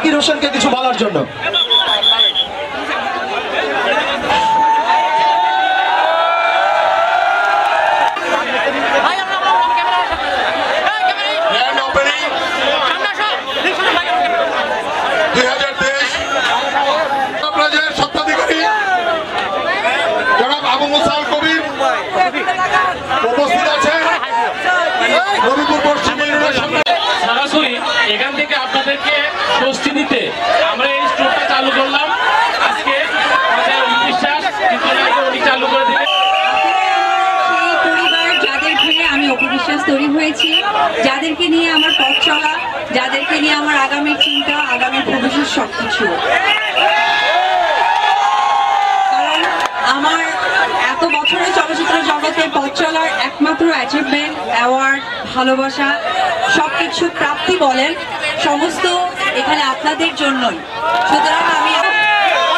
জাকির হোসেনকে কিছু বলার জন্য। সরাসরি এখান থেকে আপনাদেরকে স্বস্তি দিতে আমরা এই স্টোরটা চালু করলাম। আজকে আমাদের বিশ্বাস উনি চালু করে দিলেন। যাদের ঘিরে আমি অপবিশ্বাস তৈরি হয়েছি, যাদেরকে নিয়ে আমার পথ চলা, যাদেরকে নিয়ে আমার আগামীর চিন্তা, আগামীর ভবিষ্যৎ সবকিছু। কারণ আমার এত বছরের চলচ্চিত্র জগতে পথ চলার একমাত্র অ্যাচিভমেন্ট, অ্যাওয়ার্ড, ভালোবাসা, সবকিছু প্রাপ্তি বলেন সমস্ত এখানে আপনাদের জন্যই। সুতরাং আমি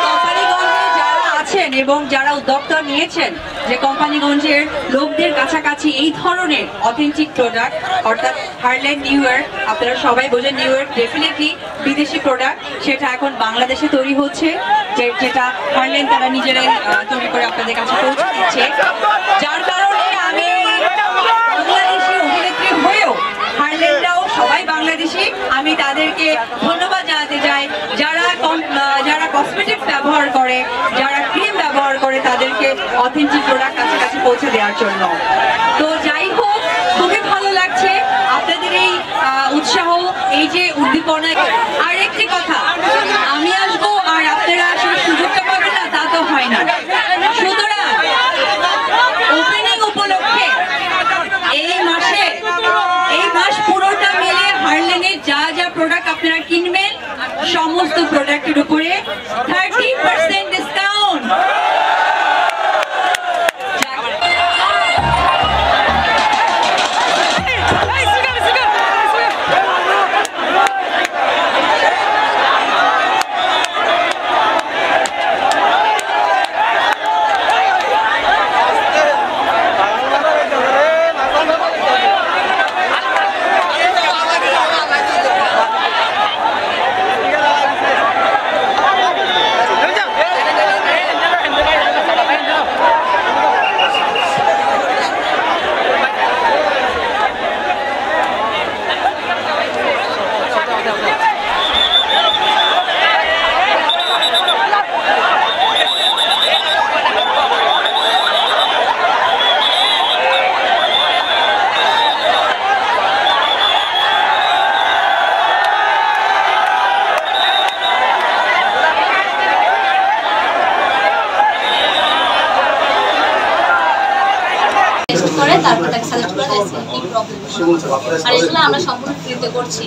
কোম্পানিগঞ্জে যারা আছেন এবং যারা উদ্যোক্তা নিয়েছেন যে কোম্পানিগঞ্জের লোকদের কাছাকাছি এই ধরনের অথেন্টিক প্রোডাক্ট, অর্থাৎ হারল্যান্ড নিউ ইয়র্ক, আপনারা সবাই বোঝেন নিউ ইয়র্ক ডেফিনেটলি বিদেশি প্রোডাক্ট, সেটা এখন বাংলাদেশে তৈরি হচ্ছে, যেটা হারল্যান্ড তারা নিজেরাই তৈরি করে আপনাদের কাছে পৌঁছে দিচ্ছে। যার কারণে আমি বাংলাদেশি অভিনেত্রী হয়েও হারল্যান্ডরাও সবাই বাংলাদেশি, আমি তাদেরকে ধন্যবাদ জানাতে চাই যারা কসমেটিক্স ব্যবহার করে, যারা ক্রিম ব্যবহার করে, তাদেরকে অথেন্টিক প্রোডাক্ট কাছাকাছি পৌঁছে দেওয়ার জন্য। তো যাই হোক, খুবই ভালো লাগছে আপনাদের এই উৎসাহ, এই যে উদ্দীপনা। আর একটি কথা, আমি আসবো আর আপনারা আসার সুযোগটা পাবেন না তা তো হয় না। সুতরাং ওপেনিং উপলক্ষে এই মাস পুরোটা মিলে হারল্যান্ডের যা যা প্রোডাক্ট আপনারা কিনবেন সমস্ত প্রোডাক্টের উপরে 30% ডিসকাউন্ট। তারপর তাকে সাজেস্ট করে দেয় কি প্রবলেম, আর এগুলো আমরা সম্পূর্ণ ফ্রিতে করছি।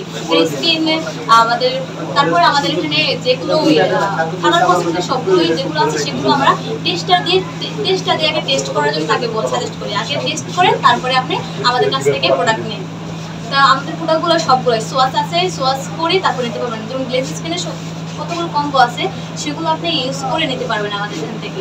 স্কিনে আমাদের, তারপরে আমাদের এখানে যেগুলো কালার কসমেটিক সবগুলোই যেগুলো আছে সেগুলো আমরা টেস্টার দিয়ে আগে টেস্ট করার জন্য তাকে সাজেস্ট করি, আগে টেস্ট করেন তারপরে আপনি আমাদের কাছ থেকে প্রোডাক্ট নিন। তা আমাদের প্রোডাক্টগুলো সবগুলোই সোয়াস আছে, সোয়াস করে তারপরে নিতে পারবেন। যেমন গ্লেজ স্কিনে কতগুলো কম্বো আছে সেগুলো আপনি ইউজ করে নিতে পারবেন আমাদের এখান থেকে।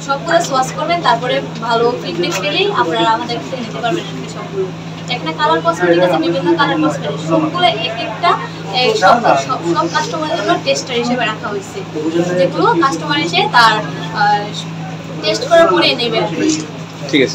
সবগুলো সোয়াস করবেন, তারপরে ভালো ফিডব্যাক পেলেই আপনারা আমাদের কাছ থেকে নিতে পারবেন সবগুলো। এখানে কালার কসমেটিক আছে, বিভিন্ন কালার কসমেটিক সবগুলো একটা সব কাস্টমারের জন্য টেস্টার হিসেবে রাখা হয়েছে, যেগুলো কাস্টমার এসে তার টেস্ট করার পরে নেবে। ঠিক আছে।